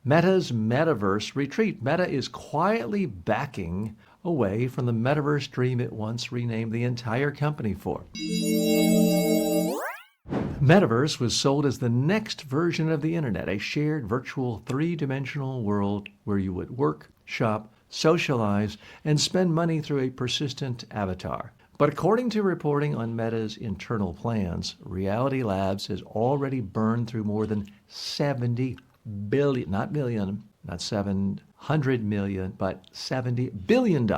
Meta's Metaverse retreat. Meta is quietly backing away from the Metaverse dream it once renamed the entire company for. Metaverse was sold as the next version of the internet, a shared virtual three-dimensional world where you would work, shop, socialize, and spend money through a persistent avatar. But according to reporting on Meta's internal plans, Reality Labs has already burned through more than 70 billion, not million, not 700 million, but $70 billion,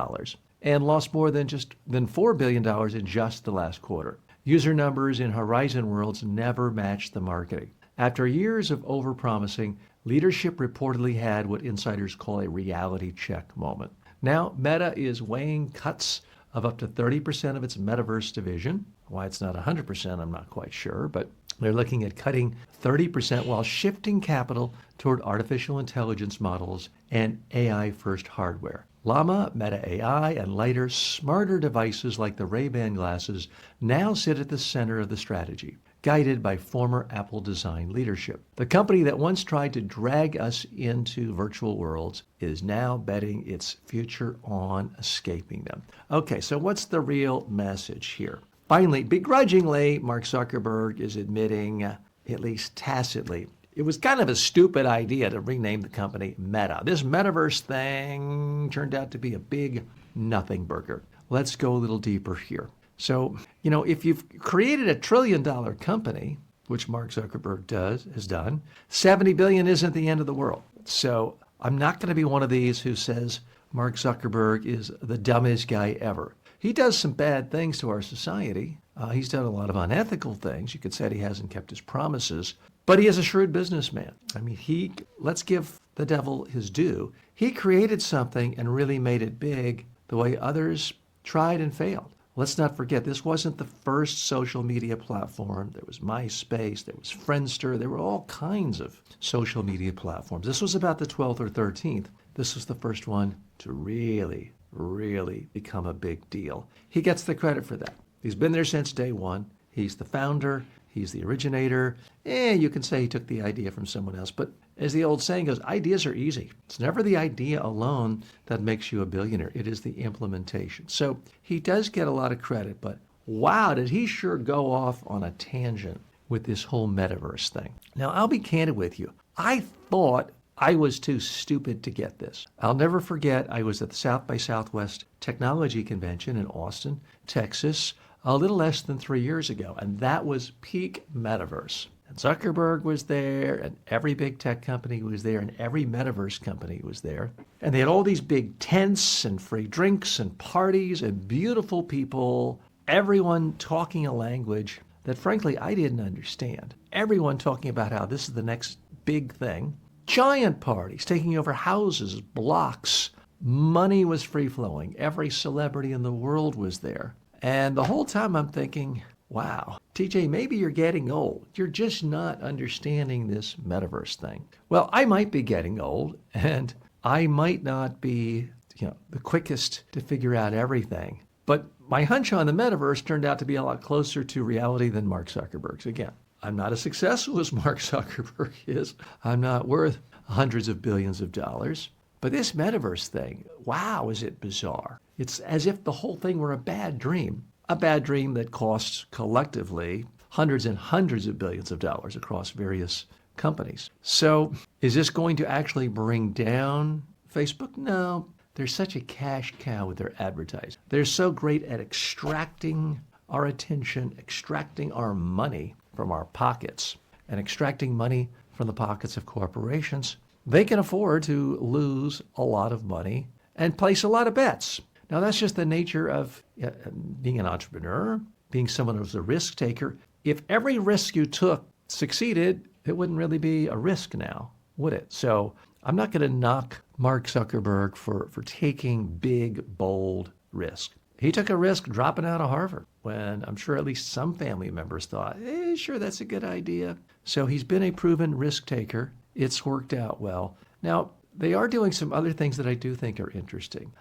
and lost more than $4 billion in just the last quarter. User numbers in Horizon Worlds never matched the marketing. After years of overpromising, leadership reportedly had what insiders call a reality check moment. Now, Meta is weighing cuts of up to 30% of its Metaverse division. Why it's not 100%, I'm not quite sure, but they're looking at cutting 30% while shifting capital toward artificial intelligence models and AI-first hardware. Llama, Meta AI, and lighter, smarter devices like the Ray-Ban glasses now sit at the center of the strategy, guided by former Apple design leadership. The company that once tried to drag us into virtual worlds is now betting its future on escaping them. Okay, so what's the real message here? Finally, begrudgingly, Mark Zuckerberg is admitting, at least tacitly, it was kind of a stupid idea to rename the company Meta. This Metaverse thing turned out to be a big nothing burger. Let's go a little deeper here. So, if you've created $1 trillion company, which Mark Zuckerberg has done, 70 billion isn't the end of the world. So I'm not going to be one of these who says Mark Zuckerberg is the dumbest guy ever. He does some bad things to our society. He's done a lot of unethical things. You could say he hasn't kept his promises, but he is a shrewd businessman. I mean, let's give the devil his due. He created something and really made it big the way others tried and failed. Let's not forget, this wasn't the first social media platform. There was MySpace, there was Friendster, there were all kinds of social media platforms. This was about the 12th or 13th. This was the first one to really become a big deal. He gets the credit for that. He's been there since day one. He's the founder. He's the originator. You can say he took the idea from someone else. But as the old saying goes, ideas are easy. It's never the idea alone that makes you a billionaire. It is the implementation. So he does get a lot of credit, but wow, did he sure go off on a tangent with this whole Metaverse thing. Now, I'll be candid with you. I thought I was too stupid to get this. I'll never forget, I was at the South by Southwest Technology Convention in Austin, Texas, a little less than 3 years ago, and that was peak Metaverse. And Zuckerberg was there, and every big tech company was there, and every Metaverse company was there. And they had all these big tents and free drinks and parties and beautiful people, everyone talking a language that frankly I didn't understand. Everyone talking about how this is the next big thing. Giant parties taking over houses, blocks. Money was free-flowing. Every celebrity in the world was there. And the whole time I'm thinking, wow, TJ, maybe you're getting old. You're just not understanding this Metaverse thing. Well, I might be getting old, and I might not be, the quickest to figure out everything. But my hunch on the Metaverse turned out to be a lot closer to reality than Mark Zuckerberg's. Again, I'm not as successful as Mark Zuckerberg is. I'm not worth hundreds of billions of dollars. But this Metaverse thing, wow, is it bizarre. It's as if the whole thing were a bad dream that costs collectively hundreds and hundreds of billions of dollars across various companies. So is this going to actually bring down Facebook? No, they're such a cash cow with their advertising. They're so great at extracting our attention, extracting our money from our pockets, and extracting money from the pockets of corporations. They can afford to lose a lot of money and place a lot of bets. Now, that's just the nature of being an entrepreneur, being someone who's a risk taker. If every risk you took succeeded, it wouldn't really be a risk now, would it? So I'm not going to knock Mark Zuckerberg for taking big, bold risk. He took a risk dropping out of Harvard when I'm sure at least some family members thought, sure, that's a good idea. So he's been a proven risk taker. It's worked out well. Now, they are doing some other things that I do think are interesting.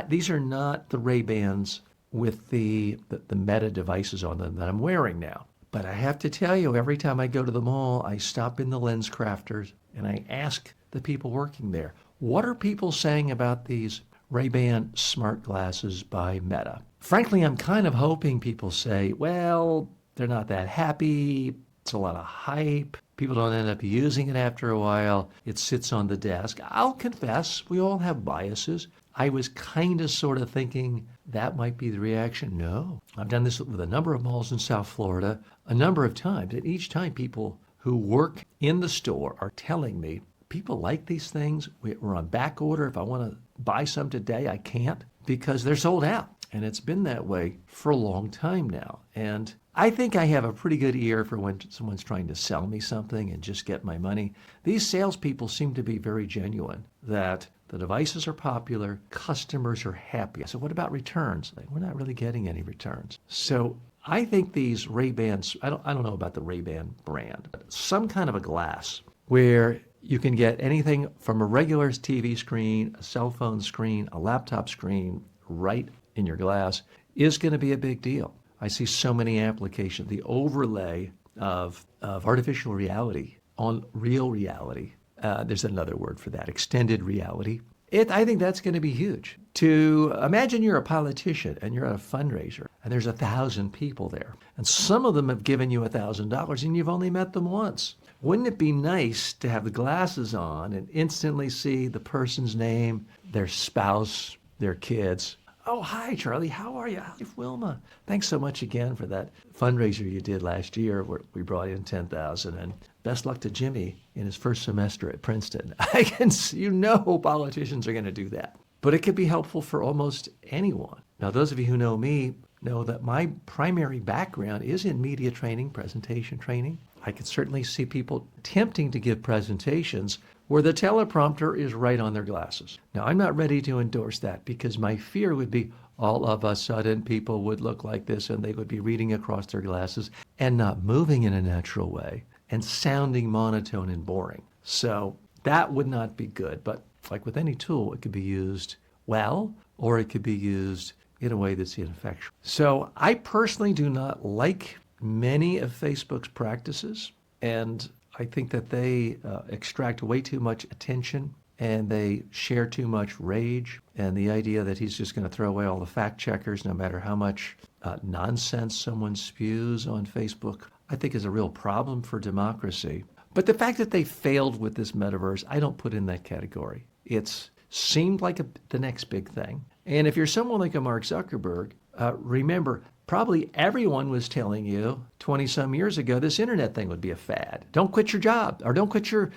These are not the Ray-Bans with the Meta devices on them that I'm wearing now. But I have to tell you, every time I go to the mall, I stop in the Lens Crafters and I ask the people working there. What are people saying about these Ray-Ban smart glasses by Meta? Frankly, I'm kind of hoping people say, well, they're not that happy. It's a lot of hype. People don't end up using it after a while. It sits on the desk. I'll confess, we all have biases. I was kind of sort of thinking that might be the reaction. No. I've done this with a number of malls in South Florida a number of times. And each time people who work in the store are telling me, people like these things. We're on back order. If I want to buy some today, I can't because they're sold out. And it's been that way for a long time now. And I think I have a pretty good ear for when someone's trying to sell me something and just get my money. These salespeople seem to be very genuine, that the devices are popular, customers are happy. So what about returns? We're not really getting any returns. So I think these Ray-Bans, I don't know about the Ray-Ban brand, but some kind of a glass where you can get anything from a regular TV screen, a cell phone screen, a laptop screen, right in your glass is going to be a big deal. I see so many applications. The overlay of artificial reality on real reality. There's another word for that, extended reality. I think that's going to be huge. To imagine you're a politician and you're at a fundraiser and there's 1,000 people there and some of them have given you $1,000 and you've only met them once. Wouldn't it be nice to have the glasses on and instantly see the person's name, their spouse, their kids? Oh, hi, Charlie. How are you? Hi, Wilma. Thanks so much again for that fundraiser you did last year where we brought in 10,000. And best luck to Jimmy in his first semester at Princeton. I can see, politicians are going to do that. But it could be helpful for almost anyone. Now, those of you who know me know that my primary background is in media training, presentation training. I can certainly see people attempting to give presentations where the teleprompter is right on their glasses. Now, I'm not ready to endorse that because my fear would be all of a sudden people would look like this and they would be reading across their glasses and not moving in a natural way and sounding monotone and boring. So that would not be good. But like with any tool, it could be used well, or it could be used in a way that's ineffectual. So I personally do not like many of Facebook's practices, and I think that they extract way too much attention and they share too much rage. And the idea that he's just going to throw away all the fact checkers no matter how much nonsense someone spews on Facebook, I think is a real problem for democracy. But the fact that they failed with this metaverse, I don't put in that category. It's seemed like the next big thing. And if you're someone like a Mark Zuckerberg, remember, probably everyone was telling you 20-some years ago this internet thing would be a fad. Don't quit your job, or don't quit your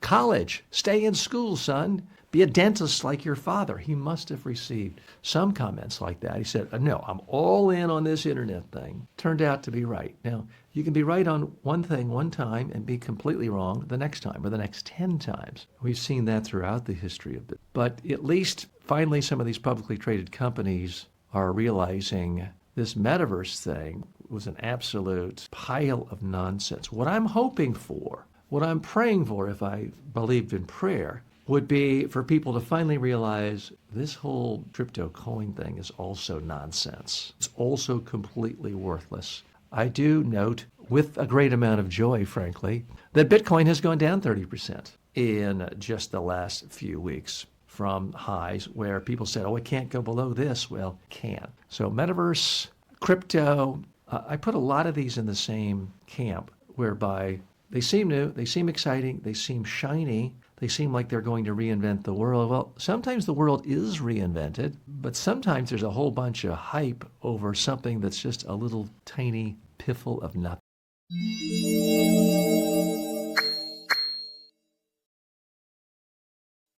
college. Stay in school, son. Be a dentist like your father. He must have received some comments like that. He said, no, I'm all in on this internet thing. Turned out to be right. Now, you can be right on one thing one time and be completely wrong the next time or the next 10 times. We've seen that throughout the history of it. But at least finally some of these publicly traded companies are realizing this metaverse thing was an absolute pile of nonsense. What I'm hoping for, what I'm praying for if I believed in prayer, would be for people to finally realize this whole crypto coin thing is also nonsense. It's also completely worthless. I do note, with a great amount of joy, frankly, that Bitcoin has gone down 30% in just the last few weeks from highs where people said, oh, it can't go below this. Well, it can. So metaverse, crypto, I put a lot of these in the same camp whereby they seem new, they seem exciting, they seem shiny, they seem like they're going to reinvent the world. Well, sometimes the world is reinvented, but sometimes there's a whole bunch of hype over something that's just a little tiny piffle of nothing.